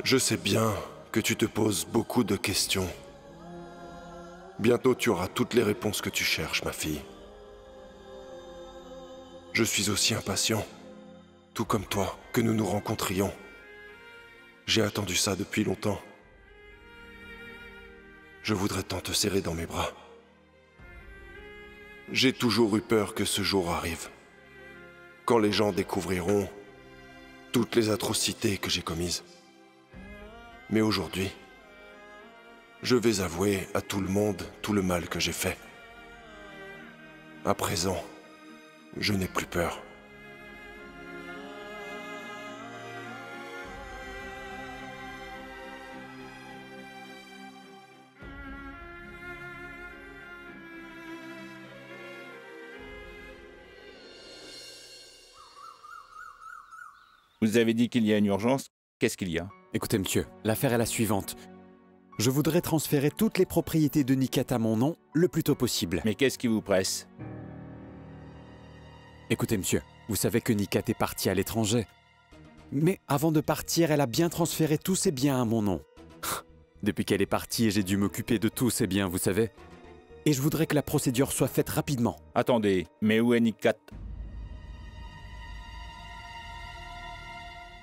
Je sais bien que tu te poses beaucoup de questions. Bientôt tu auras toutes les réponses que tu cherches, ma fille. Je suis aussi impatient, tout comme toi, que nous nous rencontrions. J'ai attendu ça depuis longtemps. Je voudrais tant te serrer dans mes bras. J'ai toujours eu peur que ce jour arrive. Quand les gens découvriront toutes les atrocités que j'ai commises. Mais aujourd'hui, je vais avouer à tout le monde tout le mal que j'ai fait. À présent, je n'ai plus peur. Vous avez dit qu'il y a une urgence. Qu'est-ce qu'il y a? Écoutez, monsieur, l'affaire est la suivante. Je voudrais transférer toutes les propriétés de Nikat à mon nom le plus tôt possible. Mais qu'est-ce qui vous presse? Écoutez, monsieur, vous savez que Nikat est partie à l'étranger. Mais avant de partir, elle a bien transféré tous ses biens à mon nom. Depuis qu'elle est partie, j'ai dû m'occuper de tous ses biens, vous savez. Et je voudrais que la procédure soit faite rapidement. Attendez, mais où est Nikat?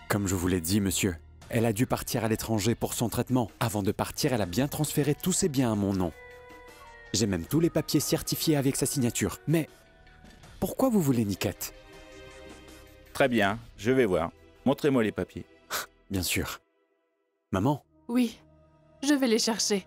Comme je vous l'ai dit, monsieur, elle a dû partir à l'étranger pour son traitement. Avant de partir, elle a bien transféré tous ses biens à mon nom. J'ai même tous les papiers certifiés avec sa signature. Mais pourquoi vous voulez Nikat? Très bien, je vais voir. Montrez-moi les papiers. Bien sûr. Maman? Oui, je vais les chercher.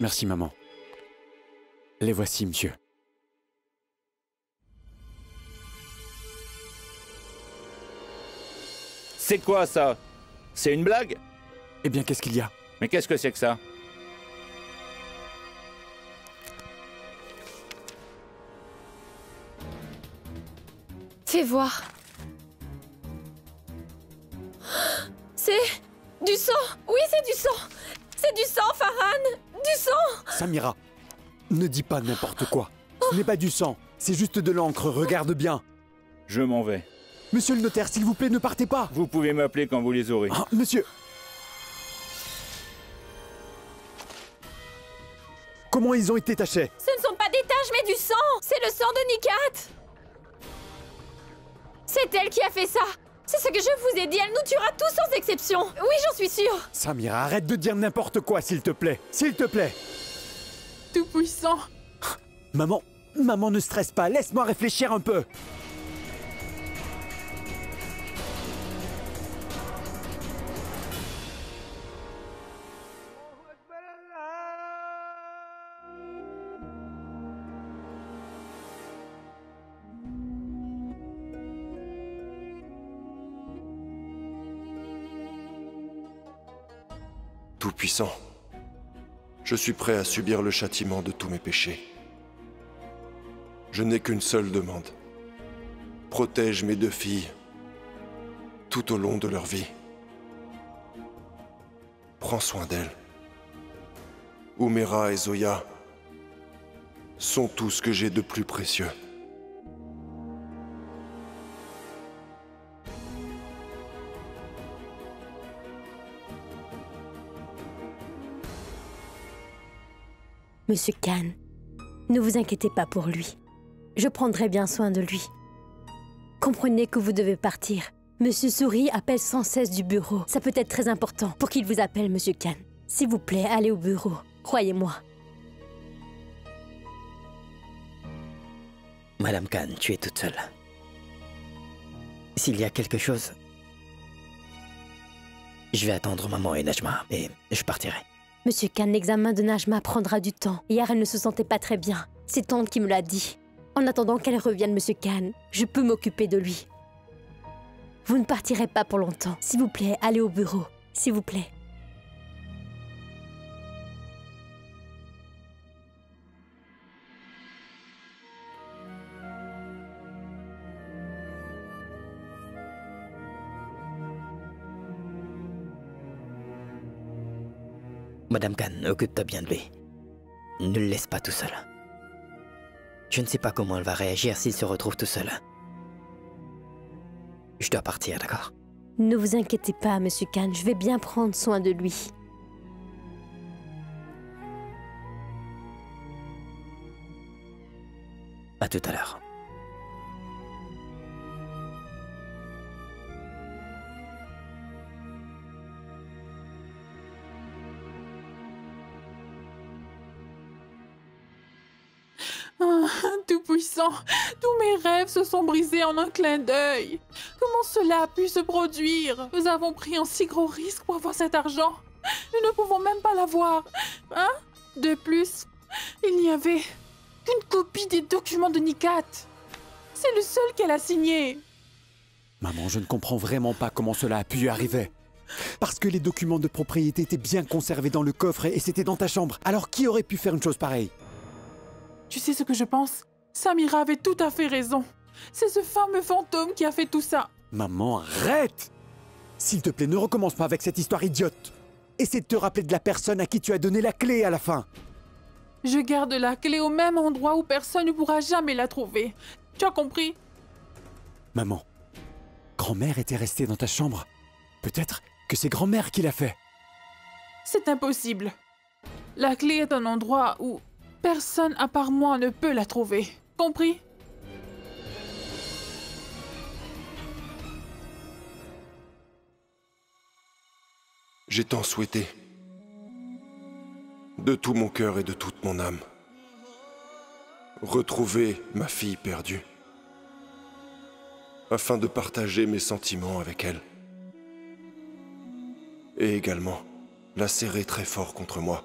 Merci, maman. Les voici, monsieur. C'est quoi ça? C'est une blague? Eh bien, qu'est-ce qu'il y a? Mais qu'est-ce que c'est que ça? Fais voir. C'est du sang. Oui, c'est du sang. C'est du sang, Farhan. Du sang. Samira, ne dis pas n'importe quoi. Ce n'est pas du sang, c'est juste de l'encre, regarde bien. Je m'en vais. Monsieur le notaire, s'il vous plaît, ne partez pas. Vous pouvez m'appeler quand vous les aurez. Ah, monsieur. Comment ils ont été tachés? Ce ne sont pas des taches, mais du sang. C'est le sang de Nikat. C'est elle qui a fait ça. C'est ce que je vous ai dit, elle nous tuera tous sans exception. Oui, j'en suis sûre. Samira, arrête de dire n'importe quoi, s'il te plaît. S'il te plaît. Tout-puissant. Maman, ne stresse pas, laisse-moi réfléchir un peu. Tout-puissant, je suis prêt à subir le châtiment de tous mes péchés. Je n'ai qu'une seule demande. Protège mes deux filles tout au long de leur vie. Prends soin d'elles. Oumera et Zoya sont tout ce que j'ai de plus précieux. Monsieur Khan, ne vous inquiétez pas pour lui. Je prendrai bien soin de lui. Comprenez que vous devez partir. Monsieur Souris appelle sans cesse du bureau. Ça peut être très important pour qu'il vous appelle, Monsieur Khan. S'il vous plaît, allez au bureau. Croyez-moi. Madame Khan, tu es toute seule. S'il y a quelque chose, je vais attendre maman et Najma et je partirai. Monsieur Khan, l'examen de Najma prendra du temps. Hier, elle ne se sentait pas très bien. C'est tante qui me l'a dit. En attendant qu'elle revienne, Monsieur Khan, je peux m'occuper de lui. Vous ne partirez pas pour longtemps. S'il vous plaît, allez au bureau. S'il vous plaît. Madame Khan, occupe-toi bien de lui. Ne le laisse pas tout seul. Je ne sais pas comment elle va réagir s'il se retrouve tout seul. Je dois partir, d'accord? Ne vous inquiétez pas, Monsieur Khan, je vais bien prendre soin de lui. À tout à l'heure. Ah, Tout-Puissant, tous mes rêves se sont brisés en un clin d'œil. Comment cela a pu se produire? Nous avons pris un si gros risque pour avoir cet argent. Nous ne pouvons même pas l'avoir. Hein? De plus, il n'y avait qu'une copie des documents de Nikat. C'est le seul qu'elle a signé. Maman, je ne comprends vraiment pas comment cela a pu arriver. Parce que les documents de propriété étaient bien conservés dans le coffre et c'était dans ta chambre. Alors qui aurait pu faire une chose pareille? Tu sais ce que je pense? Samira avait tout à fait raison. C'est ce fameux fantôme qui a fait tout ça. Maman, arrête! S'il te plaît, ne recommence pas avec cette histoire idiote. Essaie de te rappeler de la personne à qui tu as donné la clé à la fin. Je garde la clé au même endroit où personne ne pourra jamais la trouver. Tu as compris? Maman, grand-mère était restée dans ta chambre. Peut-être que c'est grand-mère qui l'a fait. C'est impossible. La clé est un endroit où personne à part moi ne peut la trouver. Compris? J'ai tant souhaité, de tout mon cœur et de toute mon âme, retrouver ma fille perdue, afin de partager mes sentiments avec elle, et également la serrer très fort contre moi.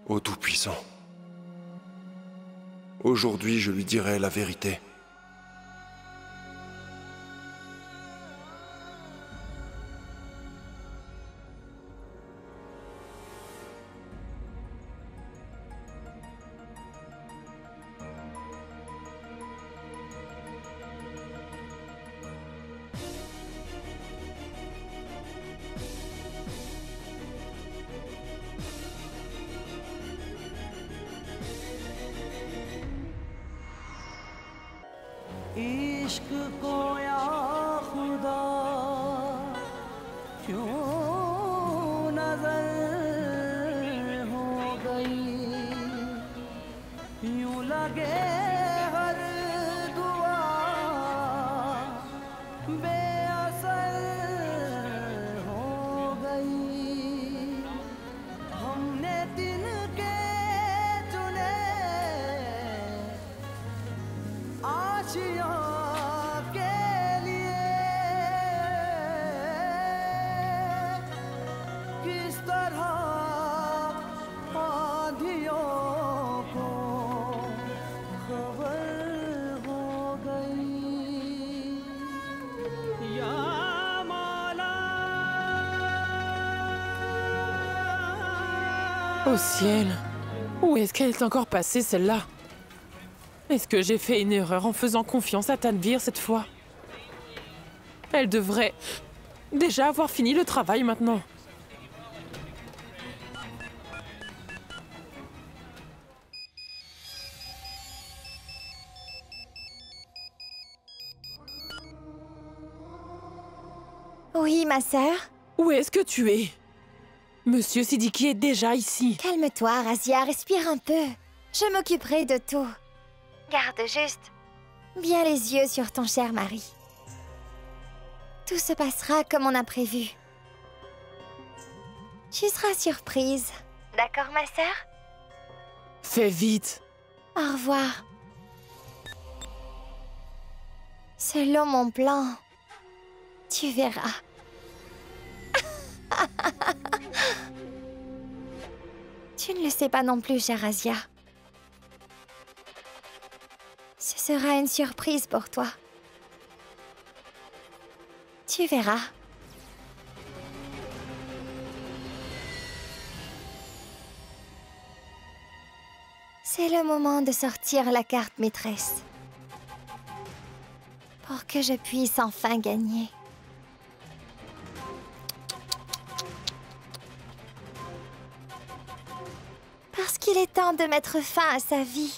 Ô Tout-Puissant, aujourd'hui je lui dirai la vérité. इश्क को या खुदा क्यों नजर हो गई यूं लगे हर दुआ बेअसर हो गई हमने दिन के चुने आशिया के लिए किस तरह आंधियों को खबर हो गई या मौला Au ciel, où est-ce qu'elle est encore passée celle-là? Est-ce que j'ai fait une erreur en faisant confiance à Tanvir cette fois? Elle devrait déjà avoir fini le travail maintenant. Oui, ma sœur. Où est-ce que tu es? Monsieur Siddiqui est déjà ici. Calme-toi, Razia, respire un peu. Je m'occuperai de tout. Garde juste bien les yeux sur ton cher mari. Tout se passera comme on a prévu. Tu seras surprise. D'accord, ma sœur? Fais vite. Au revoir. Selon mon plan, tu verras. Tu ne le sais pas non plus, chère Razia. Ce sera une surprise pour toi. Tu verras. C'est le moment de sortir la carte maîtresse. Pour que je puisse enfin gagner. Parce qu'il est temps de mettre fin à sa vie.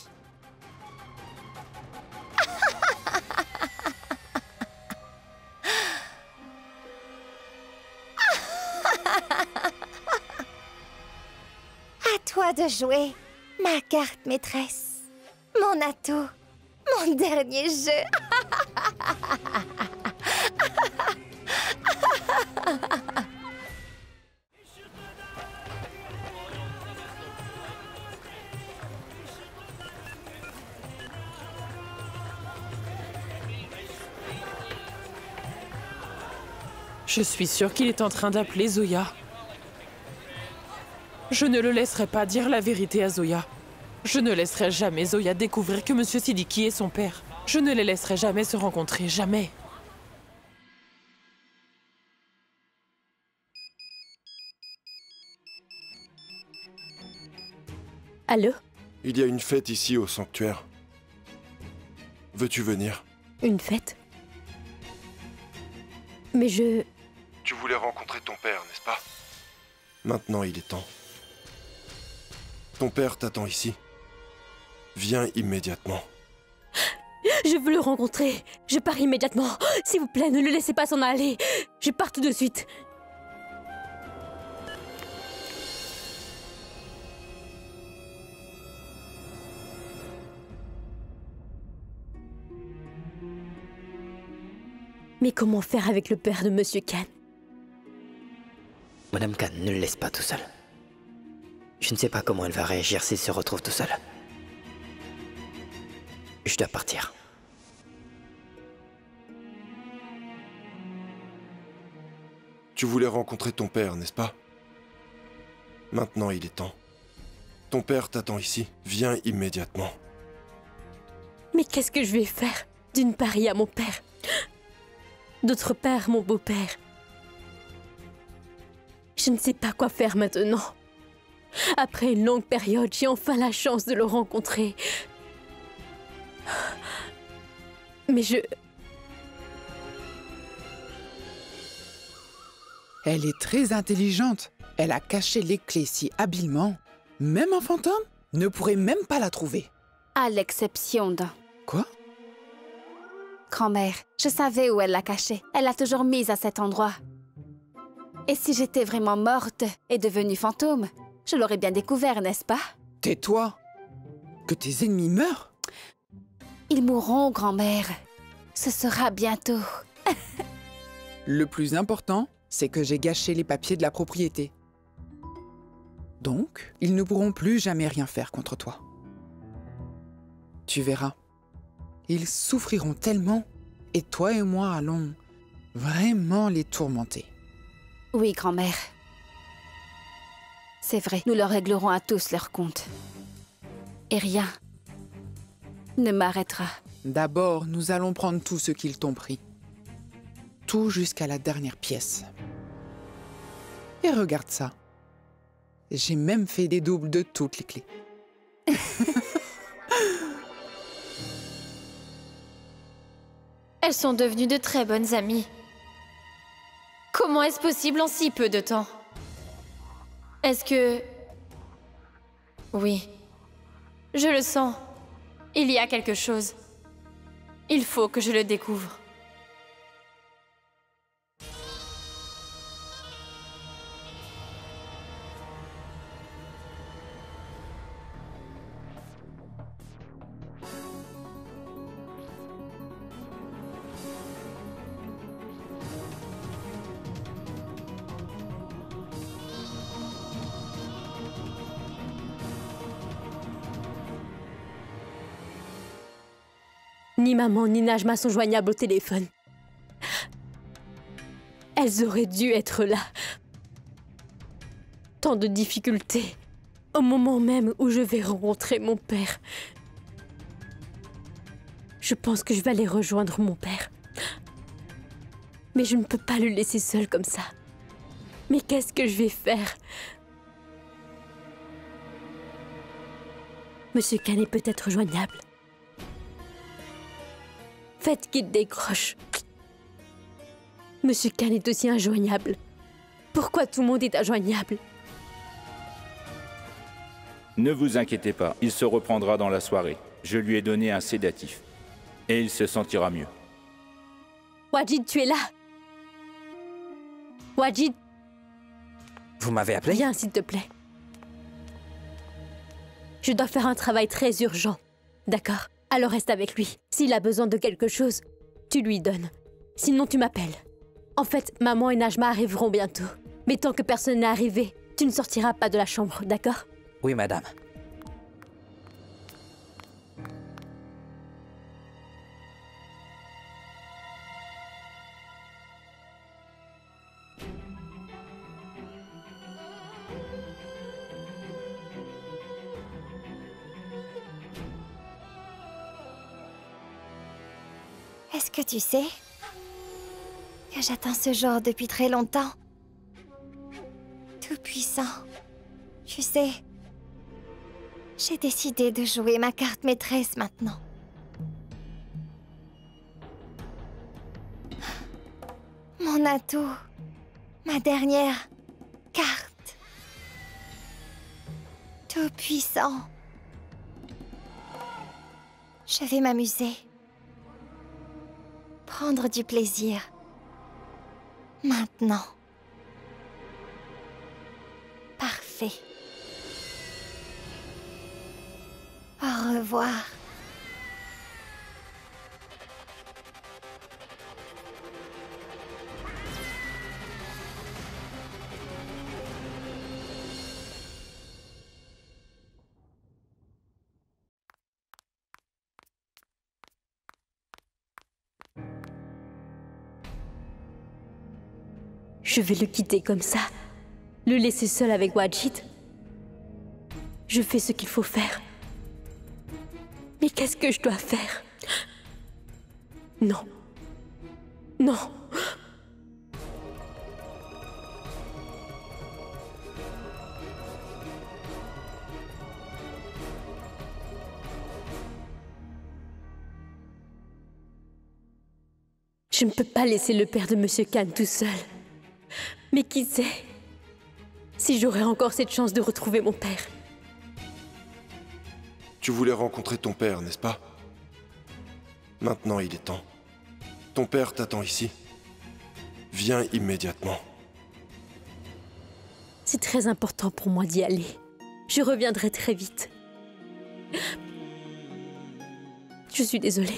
À toi de jouer, ma carte maîtresse, mon atout, mon dernier jeu. Je suis sûre qu'il est en train d'appeler Zoya. Je ne le laisserai pas dire la vérité à Zoya. Je ne laisserai jamais Zoya découvrir que Monsieur Siddiqui est son père. Je ne les laisserai jamais se rencontrer, jamais. Allô? Il y a une fête ici au sanctuaire. Veux-tu venir? Une fête? Mais je... Tu voulais rencontrer ton père, n'est-ce pas? Maintenant, il est temps. Ton père t'attend ici. Viens immédiatement. Je veux le rencontrer. Je pars immédiatement. S'il vous plaît, ne le laissez pas s'en aller. Je pars tout de suite. Mais comment faire avec le père de Monsieur Khan? Madame Khan, ne le laisse pas tout seul. Je ne sais pas comment elle va réagir s'il se retrouve tout seul. Je dois partir. Tu voulais rencontrer ton père, n'est-ce pas? Maintenant, il est temps. Ton père t'attend ici. Viens immédiatement. Mais qu'est-ce que je vais faire? D'une part, il y a mon père. D'autre part, mon beau-père. Je ne sais pas quoi faire maintenant. Après une longue période, j'ai enfin la chance de le rencontrer. Mais je... Elle est très intelligente. Elle a caché les clés si habilement. Même un fantôme ne pourrait même pas la trouver. À l'exception d'un. Quoi? Grand-mère, je savais où elle l'a cachée. Elle l'a toujours mise à cet endroit. Et si j'étais vraiment morte et devenue fantôme, je l'aurais bien découvert, n'est-ce pas? Tais-toi! Que tes ennemis meurent? Ils mourront, grand-mère. Ce sera bientôt. Le plus important, c'est que j'ai gâché les papiers de la propriété. Donc, ils ne pourront plus jamais rien faire contre toi. Tu verras. Ils souffriront tellement, et toi et moi allons vraiment les tourmenter. Oui, grand-mère. C'est vrai, nous leur réglerons à tous leur compte. Et rien ne m'arrêtera. D'abord, nous allons prendre tout ce qu'ils t'ont pris. Tout jusqu'à la dernière pièce. Et regarde ça. J'ai même fait des doubles de toutes les clés. Elles sont devenues de très bonnes amies. Comment est-ce possible en si peu de temps? Est-ce que... Oui. Je le sens. Il y a quelque chose. Il faut que je le découvre. Ni maman ni Najma sont joignables au téléphone. Elles auraient dû être là. Tant de difficultés. Au moment même où je vais rencontrer mon père. Je pense que je vais aller rejoindre mon père. Mais je ne peux pas le laisser seul comme ça. Mais qu'est-ce que je vais faire? Monsieur Khan est peut-être joignable. Faites qu'il décroche. Monsieur Khan est aussi injoignable. Pourquoi tout le monde est injoignable? Ne vous inquiétez pas, il se reprendra dans la soirée. Je lui ai donné un sédatif. Et il se sentira mieux. Wajid, tu es là. Wajid, Vous m'avez appelé? viens s'il te plaît. Je dois faire un travail très urgent. D'accord? Alors reste avec lui. S'il a besoin de quelque chose, tu lui donnes. Sinon, tu m'appelles. En fait, maman et Najma arriveront bientôt. Mais tant que personne n'est arrivé, tu ne sortiras pas de la chambre, d'accord? Oui, madame. Est-ce que tu sais que j'attends ce jour depuis très longtemps? Tout-puissant, tu sais, j'ai décidé de jouer ma carte maîtresse maintenant. Mon atout, ma dernière carte. Tout-puissant. Je vais m'amuser. Prendre du plaisir. Maintenant. Parfait. Au revoir. Je vais le quitter comme ça. Le laisser seul avec Wajid. Je fais ce qu'il faut faire. Mais qu'est-ce que je dois faire? Non. Non. Je ne peux pas laisser le père de Monsieur Khan tout seul. Mais qui sait si j'aurai encore cette chance de retrouver mon père. Tu voulais rencontrer ton père, n'est-ce pas? Maintenant, il est temps. Ton père t'attend ici. Viens immédiatement. C'est très important pour moi d'y aller. Je reviendrai très vite. Je suis désolée.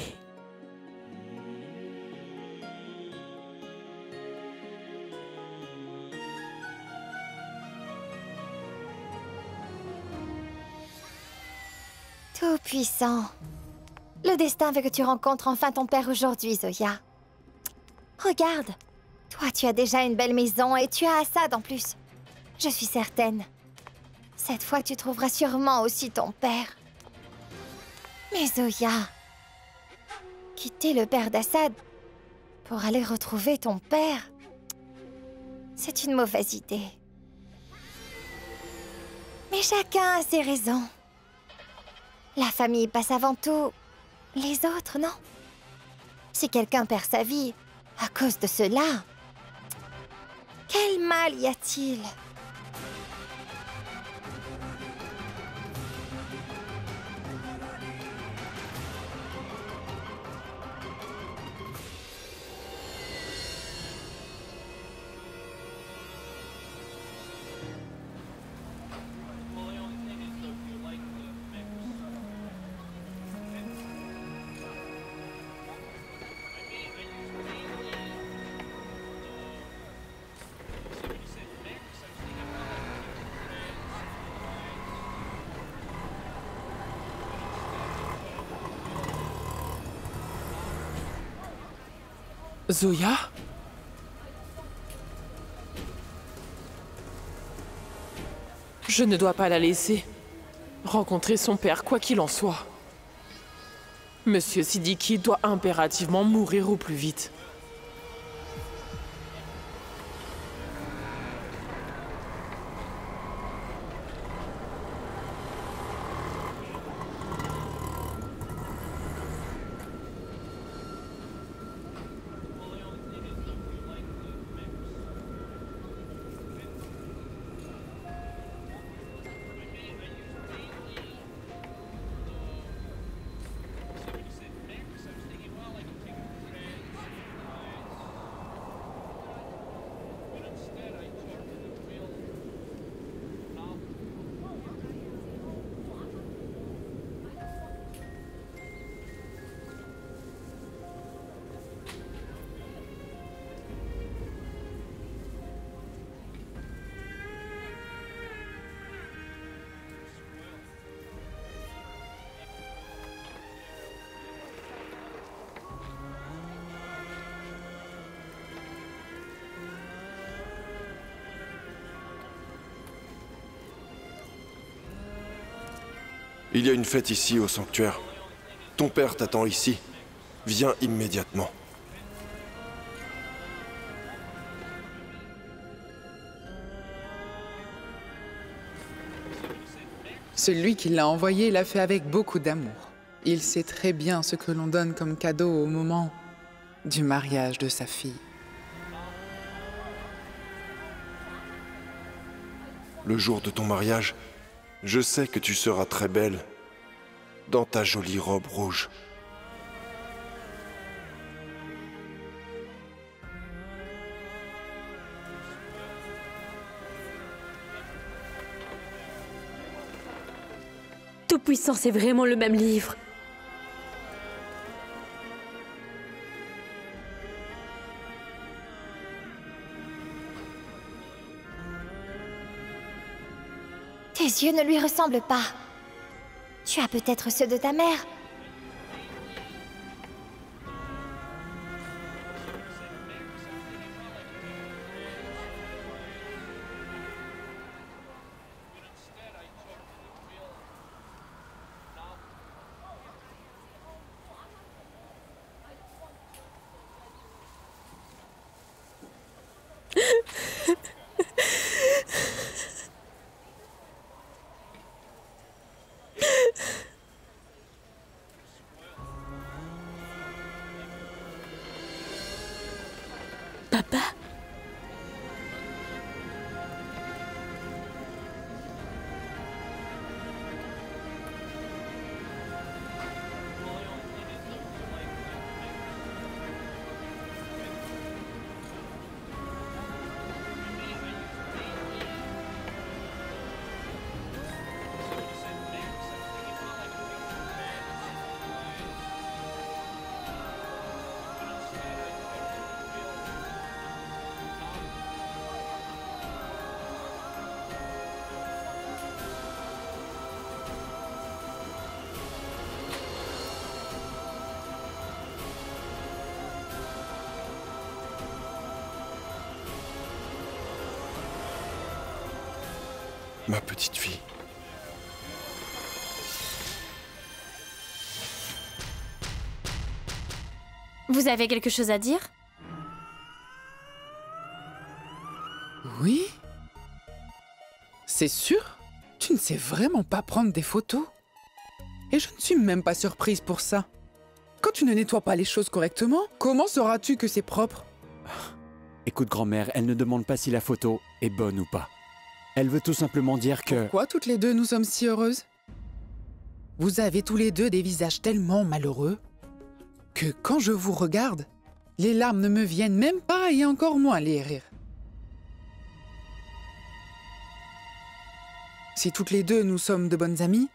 Tout-puissant. Le destin veut que tu rencontres enfin ton père aujourd'hui, Zoya. Regarde. Toi, tu as déjà une belle maison et tu as Assad en plus. Je suis certaine. Cette fois, tu trouveras sûrement aussi ton père. Mais Zoya, quitter le père d'Assad pour aller retrouver ton père, c'est une mauvaise idée. Mais chacun a ses raisons. La famille passe avant tout les autres, non? Si quelqu'un perd sa vie à cause de cela, quel mal y a-t-il? Zoya? Je ne dois pas la laisser rencontrer son père, quoi qu'il en soit. Monsieur Siddiqui doit impérativement mourir au plus vite. Il y a une fête ici, au sanctuaire. Ton père t'attend ici. Viens immédiatement. Celui qui l'a envoyé l'a fait avec beaucoup d'amour. Il sait très bien ce que l'on donne comme cadeau au moment du mariage de sa fille. Le jour de ton mariage, je sais que tu seras très belle dans ta jolie robe rouge. Tout-Puissant, c'est vraiment le même livre. Tes yeux ne lui ressemblent pas. Tu as peut-être ceux de ta mère. Papa? Ma petite fille. Vous avez quelque chose à dire? Oui? C'est sûr? Tu ne sais vraiment pas prendre des photos? Et je ne suis même pas surprise pour ça. Quand tu ne nettoies pas les choses correctement, comment sauras-tu que c'est propre? Écoute, grand-mère, elle ne demande pas si la photo est bonne ou pas. Elle veut tout simplement dire que... Pourquoi toutes les deux nous sommes si heureuses? Vous avez tous les deux des visages tellement malheureux que quand je vous regarde, les larmes ne me viennent même pas et encore moins les rires. Si toutes les deux nous sommes de bonnes amies,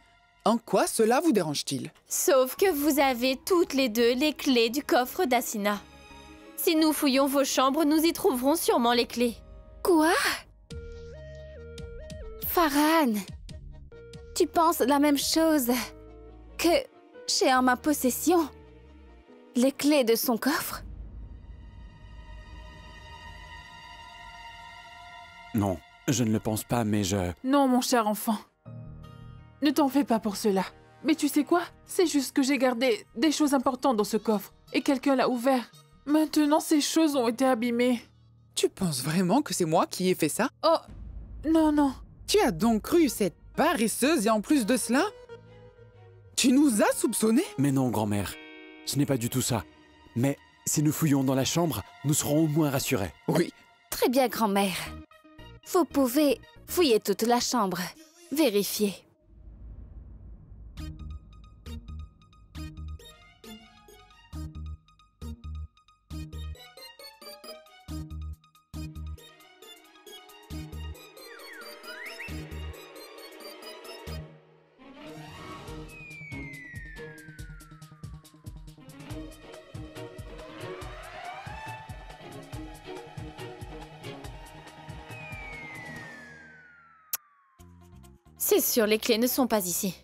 en quoi cela vous dérange-t-il? Sauf que vous avez toutes les deux les clés du coffre d'Asina. Si nous fouillons vos chambres, nous y trouverons sûrement les clés. Quoi? Farhan, tu penses la même chose que j'ai en ma possession les clés de son coffre? Non, je ne le pense pas, mais je... Non, mon cher enfant. Ne t'en fais pas pour cela. Mais tu sais quoi? C'est juste que j'ai gardé des choses importantes dans ce coffre et quelqu'un l'a ouvert. Maintenant, ces choses ont été abîmées. Tu penses vraiment que c'est moi qui ai fait ça? Oh, non, non. Tu as donc cru cette paresseuse et en plus de cela, tu nous as soupçonnés? Mais non, grand-mère, ce n'est pas du tout ça. Mais si nous fouillons dans la chambre, nous serons au moins rassurés. Oui. Très bien, grand-mère. Vous pouvez fouiller toute la chambre. Vérifiez. C'est sûr, les clés ne sont pas ici.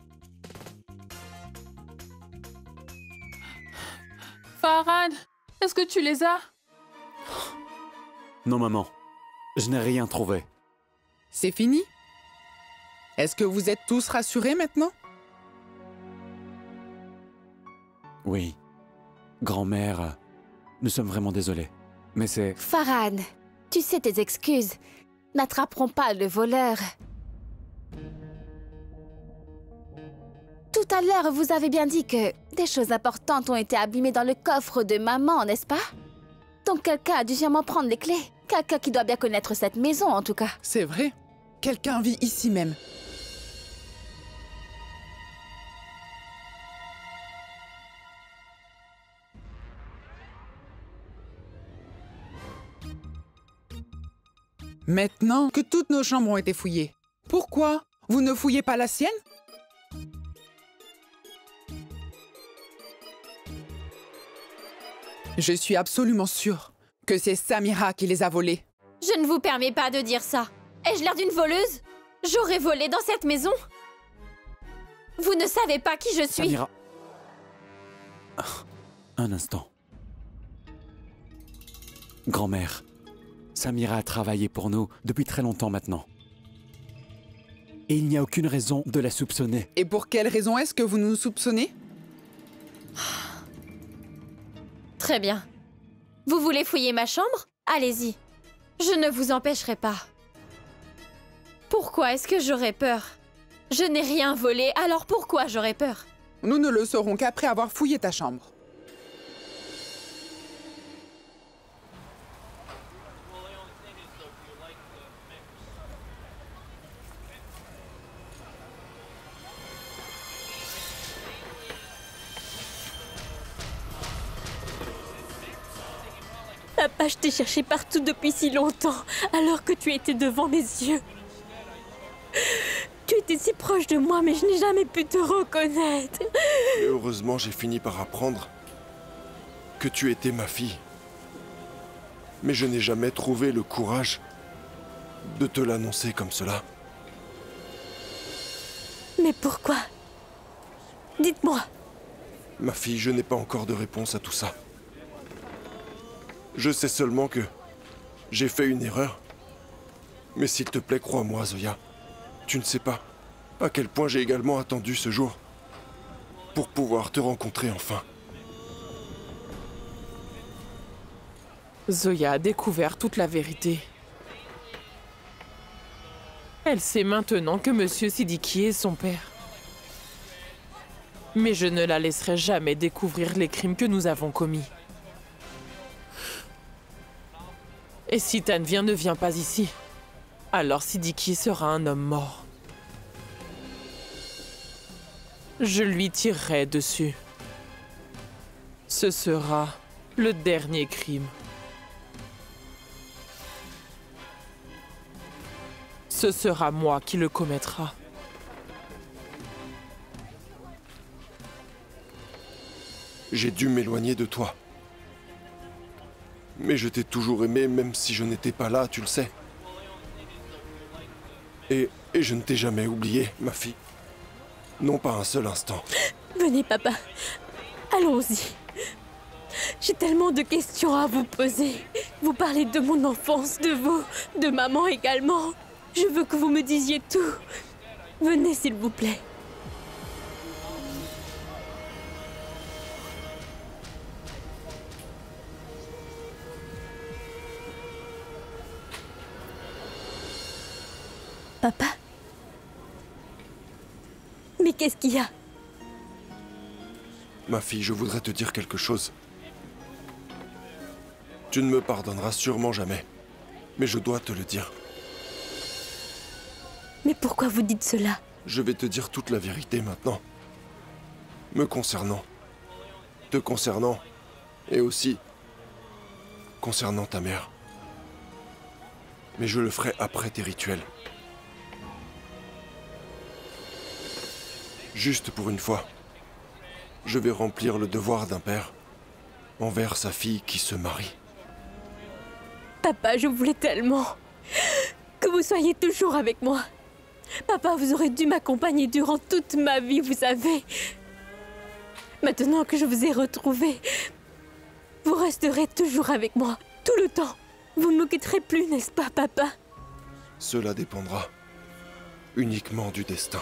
Farhan, est-ce que tu les as? Non, maman, je n'ai rien trouvé. C'est fini? Est-ce que vous êtes tous rassurés maintenant? Oui. Grand-mère, nous sommes vraiment désolés. Mais c'est... Farhan, tu sais tes excuses. N'attraperons pas le voleur. Tout à l'heure, vous avez bien dit que des choses importantes ont été abîmées dans le coffre de maman, n'est-ce pas? Donc quelqu'un a dû sûrement prendre les clés. Quelqu'un qui doit bien connaître cette maison, en tout cas. C'est vrai. Quelqu'un vit ici même. Maintenant que toutes nos chambres ont été fouillées, pourquoi vous ne fouillez pas la sienne? Je suis absolument sûre que c'est Samira qui les a volées. Je ne vous permets pas de dire ça. Ai-je l'air d'une voleuse? J'aurais volé dans cette maison? Vous ne savez pas qui je suis. Samira... Un instant. Grand-mère, Samira a travaillé pour nous depuis très longtemps maintenant. Et il n'y a aucune raison de la soupçonner. Et pour quelle raison est-ce que vous nous soupçonnez? Très bien. Vous voulez fouiller ma chambre? Allez-y. Je ne vous empêcherai pas. Pourquoi est-ce que j'aurais peur? Je n'ai rien volé, alors pourquoi j'aurais peur? Nous ne le saurons qu'après avoir fouillé ta chambre. Papa, je t'ai cherché partout depuis si longtemps, alors que tu étais devant mes yeux. Tu étais si proche de moi, mais je n'ai jamais pu te reconnaître. Et heureusement, j'ai fini par apprendre que tu étais ma fille. Mais je n'ai jamais trouvé le courage de te l'annoncer comme cela. Mais pourquoi? Dites-moi. Ma fille, je n'ai pas encore de réponse à tout ça. Je sais seulement que j'ai fait une erreur. Mais s'il te plaît, crois-moi, Zoya. Tu ne sais pas à quel point j'ai également attendu ce jour pour pouvoir te rencontrer enfin. Zoya a découvert toute la vérité. Elle sait maintenant que Monsieur Siddiqui est son père. Mais je ne la laisserai jamais découvrir les crimes que nous avons commis. Et si Tanvir ne vient pas ici, alors Siddiqui sera un homme mort. Je lui tirerai dessus. Ce sera le dernier crime. Ce sera moi qui le commettra. J'ai dû m'éloigner de toi. Mais je t'ai toujours aimé, même si je n'étais pas là, tu le sais. Et je ne t'ai jamais oublié, ma fille. Non pas un seul instant. Venez, papa. Allons-y. J'ai tellement de questions à vous poser. Vous parlez de mon enfance, de vous, de maman également. Je veux que vous me disiez tout. Venez, s'il vous plaît. Papa? Mais qu'est-ce qu'il y a? Ma fille, je voudrais te dire quelque chose. Tu ne me pardonneras sûrement jamais. Mais je dois te le dire. Mais pourquoi vous dites cela? Je vais te dire toute la vérité maintenant. Me concernant. Te concernant. Et aussi concernant ta mère. Mais je le ferai après tes rituels. Juste pour une fois, je vais remplir le devoir d'un père envers sa fille qui se marie. Papa, je voulais tellement que vous soyez toujours avec moi. Papa, vous aurez dû m'accompagner durant toute ma vie, vous savez. Maintenant que je vous ai retrouvé, vous resterez toujours avec moi, tout le temps. Vous ne me quitterez plus, n'est-ce pas, papa? Cela dépendra uniquement du destin.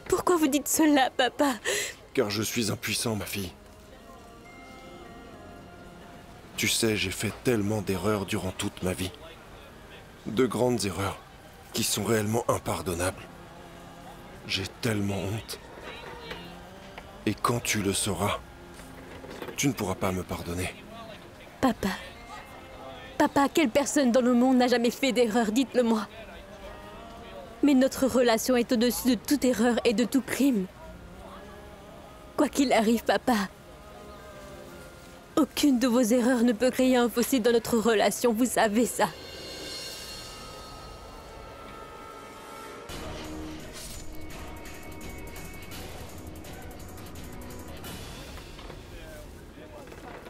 Pourquoi vous dites cela, papa? car je suis impuissant, ma fille. Tu sais, j'ai fait tellement d'erreurs durant toute ma vie. De grandes erreurs qui sont réellement impardonnables. J'ai tellement honte. Et quand tu le sauras, tu ne pourras pas me pardonner. Papa. Papa, quelle personne dans le monde n'a jamais fait d'erreur, dites-le-moi. Mais notre relation est au-dessus de toute erreur et de tout crime. Quoi qu'il arrive, papa, aucune de vos erreurs ne peut créer un fossé dans notre relation, vous savez ça.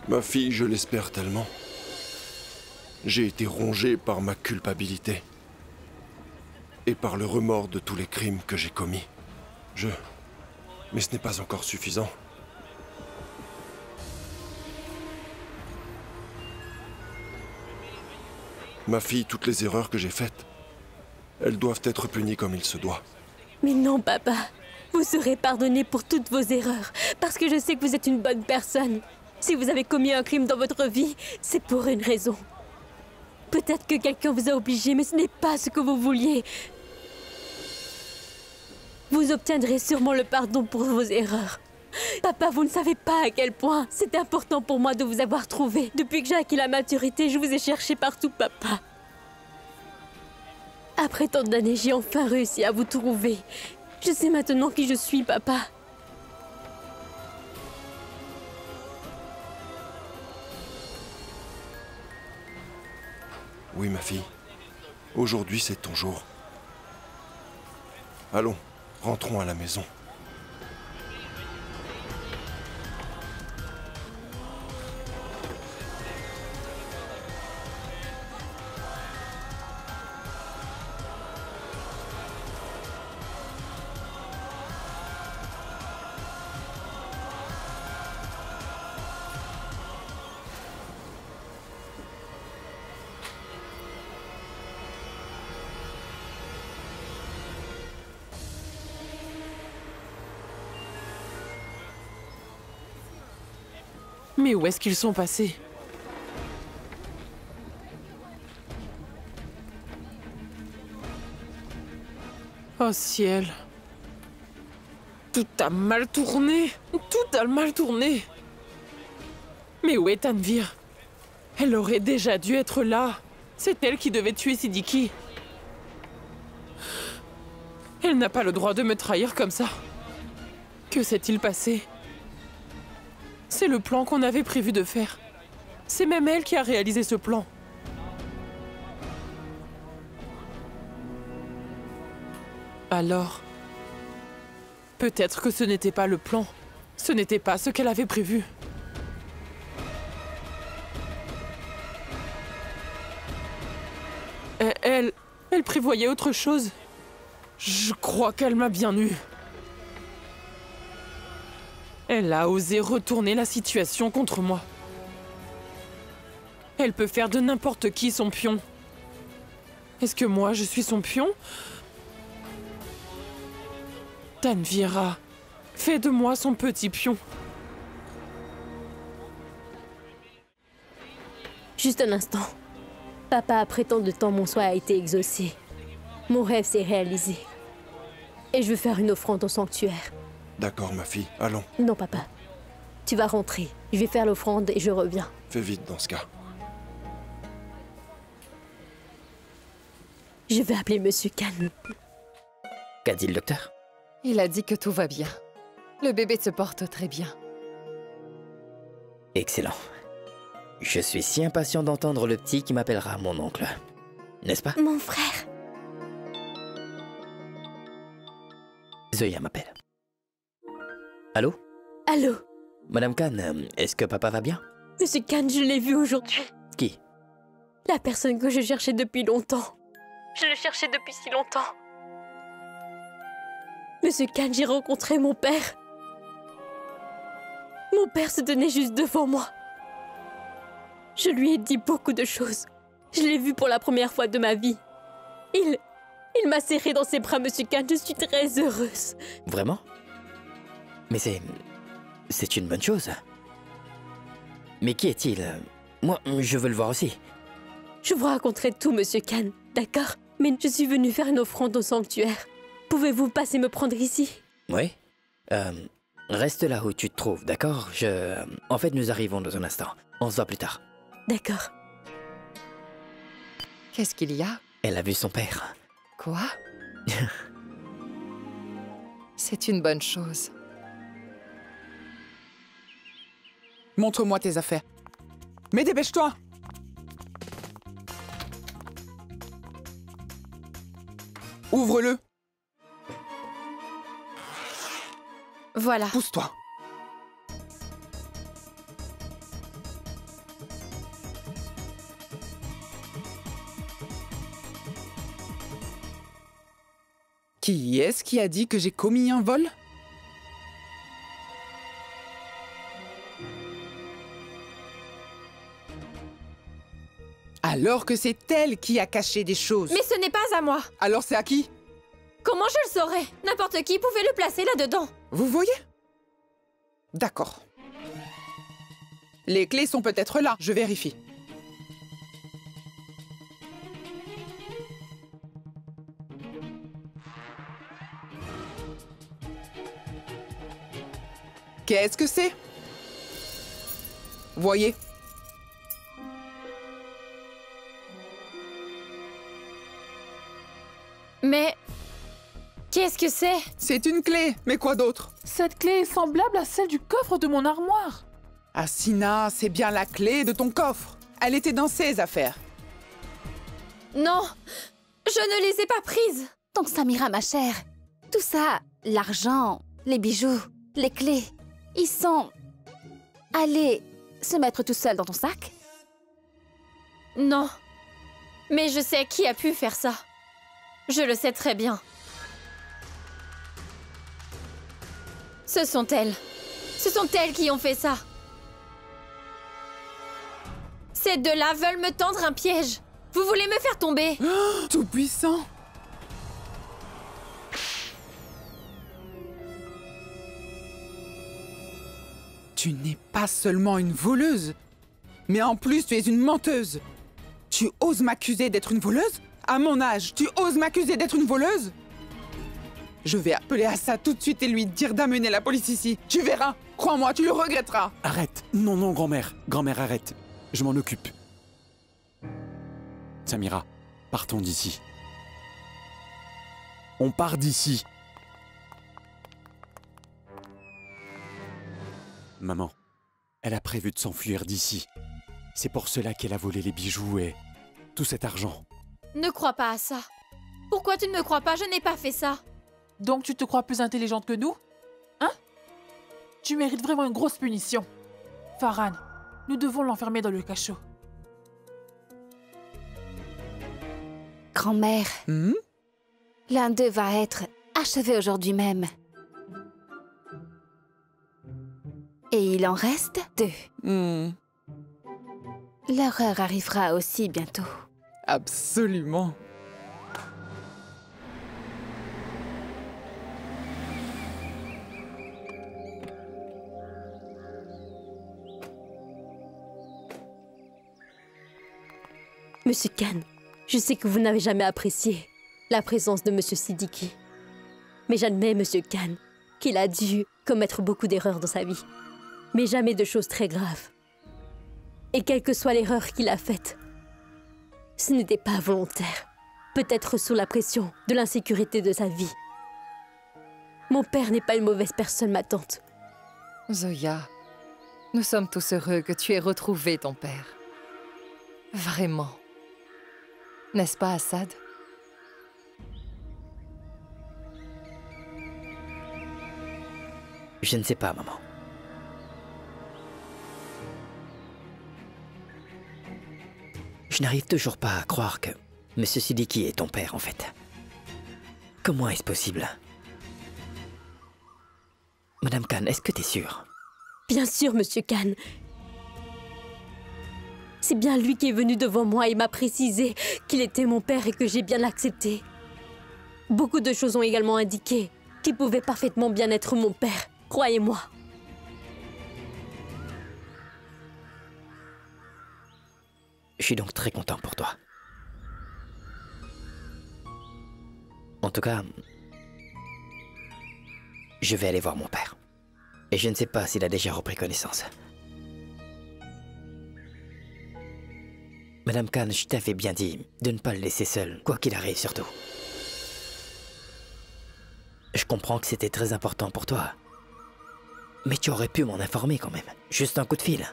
Ma fille, je l'espère tellement. J'ai été rongé par ma culpabilité. Et par le remords de tous les crimes que j'ai commis. Mais ce n'est pas encore suffisant. Ma fille, toutes les erreurs que j'ai faites, elles doivent être punies comme il se doit. Mais non, papa. Vous serez pardonné pour toutes vos erreurs, parce que je sais que vous êtes une bonne personne. Si vous avez commis un crime dans votre vie, c'est pour une raison. Peut-être que quelqu'un vous a obligé, mais ce n'est pas ce que vous vouliez. Vous obtiendrez sûrement le pardon pour vos erreurs. Papa, vous ne savez pas à quel point c'est important pour moi de vous avoir trouvé. Depuis que j'ai acquis la maturité, je vous ai cherché partout, papa. Après tant d'années, j'ai enfin réussi à vous trouver. Je sais maintenant qui je suis, papa. Oui, ma fille. Aujourd'hui, c'est ton jour. Allons, rentrons à la maison. Mais où est-ce qu'ils sont passés? Oh ciel. Tout a mal tourné. Tout a mal tourné. Mais où est Tanvir? Elle aurait déjà dû être là. C'est elle qui devait tuer Siddiqui. Elle n'a pas le droit de me trahir comme ça. Que s'est-il passé? C'est le plan qu'on avait prévu de faire. C'est même elle qui a réalisé ce plan. Alors, peut-être que ce n'était pas le plan. Ce n'était pas ce qu'elle avait prévu. Elle prévoyait autre chose. Je crois qu'elle m'a bien eu. Elle a osé retourner la situation contre moi. Elle peut faire de n'importe qui son pion. Est-ce que moi, je suis son pion? Tanvira, fais de moi son petit pion. Juste un instant. Papa, après tant de temps, mon souhait a été exaucé. Mon rêve s'est réalisé. Et je veux faire une offrande au sanctuaire. D'accord, ma fille, allons. Non, papa. Tu vas rentrer. Je vais faire l'offrande et je reviens. Fais vite dans ce cas. Je vais appeler Monsieur Khan. Qu'a dit le docteur? Il a dit que tout va bien. Le bébé se porte très bien. Excellent. Je suis si impatient d'entendre le petit qui m'appellera mon oncle. N'est-ce pas? Mon frère. Zoya m'appelle. Allô? Allô? Madame Khan, est-ce que papa va bien? Monsieur Khan, je l'ai vu aujourd'hui. Qui? La personne que je cherchais depuis longtemps. Je le cherchais depuis si longtemps. Monsieur Khan, j'ai rencontré mon père. Mon père se tenait juste devant moi. Je lui ai dit beaucoup de choses. Je l'ai vu pour la première fois de ma vie. Il m'a serré dans ses bras, Monsieur Khan. Je suis très heureuse. Vraiment? Mais c'est une bonne chose. Mais qui est-il? Moi, je veux le voir aussi. Je vous raconterai tout, Monsieur Khan, d'accord? Mais je suis venue faire une offrande au sanctuaire. Pouvez-vous passer me prendre ici? Oui. Reste là où tu te trouves, d'accord? En fait, nous arrivons dans un instant. On se voit plus tard. D'accord. Qu'est-ce qu'il y a? Elle a vu son père. Quoi? C'est une bonne chose. Montre-moi tes affaires. Mais dépêche-toi! Ouvre-le! Voilà. Pousse-toi! Qui est-ce qui a dit que j'ai commis un vol? Alors que c'est elle qui a caché des choses. Mais ce n'est pas à moi. Alors c'est à qui? Comment je le saurais? N'importe qui pouvait le placer là-dedans. Vous voyez? D'accord. Les clés sont peut-être là, je vérifie. Qu'est-ce que c'est? Voyez? Mais... qu'est-ce que c'est? C'est une clé, mais quoi d'autre? Cette clé est semblable à celle du coffre de mon armoire. Asina, c'est bien la clé de ton coffre. Elle était dans ses affaires. Non, je ne les ai pas prises. Donc Samira, ma chère, tout ça, l'argent, les bijoux, les clés, ils sont allés se mettre tout seuls dans ton sac? Non, mais je sais qui a pu faire ça. Je le sais très bien. Ce sont elles. Ce sont elles qui ont fait ça. Ces deux-là veulent me tendre un piège. Vous voulez me faire tomber? Oh, tout puissant! Tu n'es pas seulement une voleuse, mais en plus tu es une menteuse. Tu oses m'accuser d'être une voleuse? À mon âge, tu oses m'accuser d'être une voleuse? Je vais appeler Assad tout de suite et lui dire d'amener la police ici. Tu verras. Crois-moi, tu le regretteras. Arrête. Non, non, grand-mère. Grand-mère, arrête. Je m'en occupe. Samira, partons d'ici. On part d'ici. Maman, elle a prévu de s'enfuir d'ici. C'est pour cela qu'elle a volé les bijoux et tout cet argent. Ne crois pas à ça. Pourquoi tu ne me crois pas? Je n'ai pas fait ça. Donc tu te crois plus intelligente que nous? Hein? Tu mérites vraiment une grosse punition. Farhan, nous devons l'enfermer dans le cachot. Grand-mère, l'un d'eux va être achevé aujourd'hui même. Et il en reste deux. Leur heure arrivera aussi bientôt. Absolument. Monsieur Khan, je sais que vous n'avez jamais apprécié la présence de Monsieur Siddiqui. Mais j'admets, Monsieur Khan, qu'il a dû commettre beaucoup d'erreurs dans sa vie. Mais jamais de choses très graves. Et quelle que soit l'erreur qu'il a faite, ce n'était pas volontaire. Peut-être sous la pression de l'insécurité de sa vie. Mon père n'est pas une mauvaise personne, ma tante. Zoya, nous sommes tous heureux que tu aies retrouvé ton père. Vraiment. N'est-ce pas, Assad? Je ne sais pas, maman. Je n'arrive toujours pas à croire que Monsieur Siddiqui est ton père, en fait. Comment est-ce possible? Madame Khan, est-ce que t'es sûre? Bien sûr, Monsieur Khan. C'est bien lui qui est venu devant moi et m'a précisé qu'il était mon père et que j'ai bien accepté. Beaucoup de choses ont également indiqué qu'il pouvait parfaitement bien être mon père, croyez-moi. suis donc très content pour toi. En tout cas, je vais aller voir mon père. Et je ne sais pas s'il a déjà repris connaissance. Madame Khan, je t'avais bien dit de ne pas le laisser seul, quoi qu'il arrive surtout. Je comprends que c'était très important pour toi. Mais tu aurais pu m'en informer quand même. Juste un coup de fil.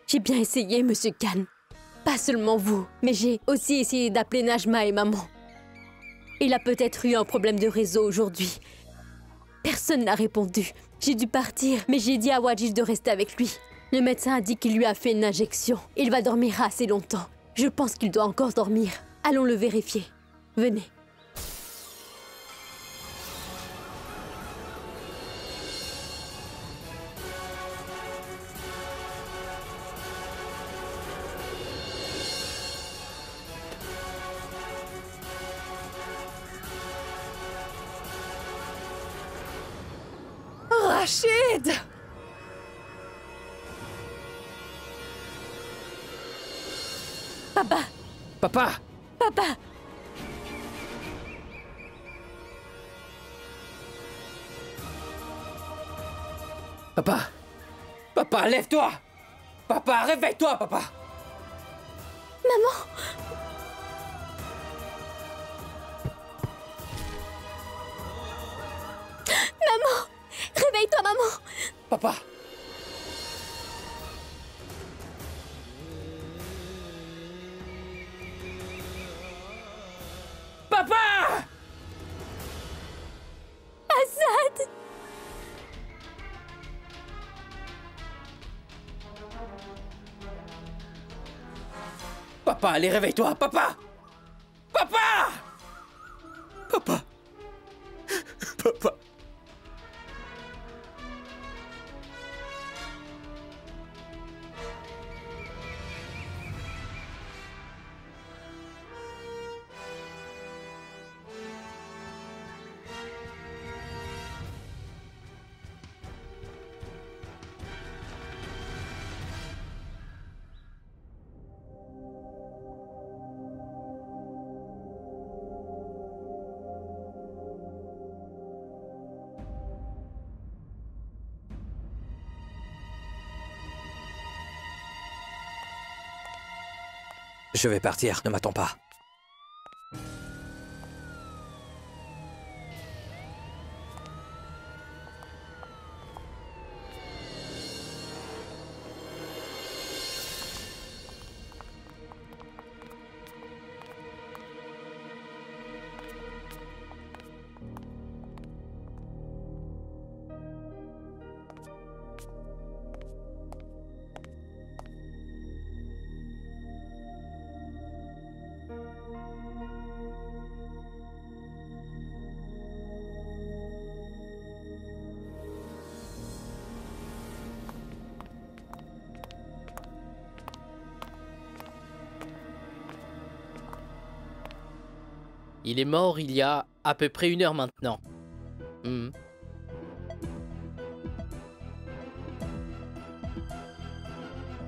J'ai bien essayé, Monsieur Khan. Pas seulement vous, mais j'ai aussi essayé d'appeler Najma et maman. Il a peut-être eu un problème de réseau aujourd'hui. Personne n'a répondu. J'ai dû partir, mais j'ai dit à Wajid de rester avec lui. Le médecin a dit qu'il lui a fait une injection. Il va dormir assez longtemps. Je pense qu'il doit encore dormir. Allons le vérifier. Venez. Rachid! Papa! Papa! Papa! Papa! Papa, lève-toi! Papa, réveille-toi, papa! Maman! Maman! Réveille-toi, maman! Papa! Papa! Assad! Papa, allez, réveille-toi, papa! Papa! Papa! Papa! Je vais partir, ne m'attends pas. Il est mort il y a à peu près 1 heure maintenant.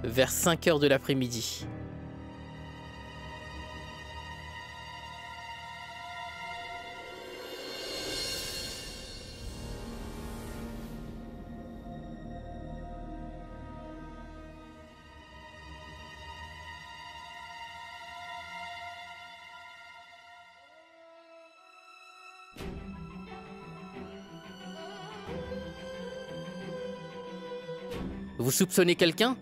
Vers 5 heures de l'après-midi. Vous soupçonnez quelqu'un?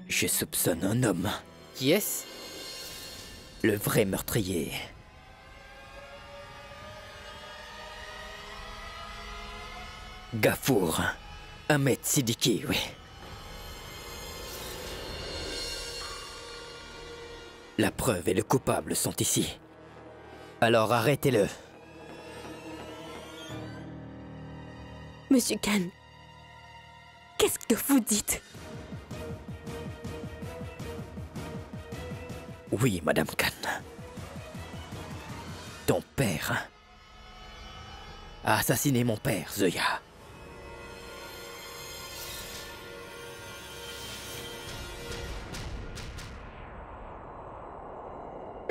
Je soupçonne un homme. Qui est-ce? Le vrai meurtrier. Gafour. Ahmed Siddiqui, oui. La preuve et le coupable sont ici. Alors arrêtez-le. Monsieur Khan, qu'est-ce que vous dites? Oui, Madame Khan. Ton père a assassiné mon père, Zoya.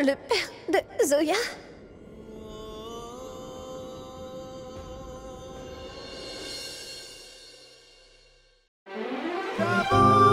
le père de Zoya? Bravo!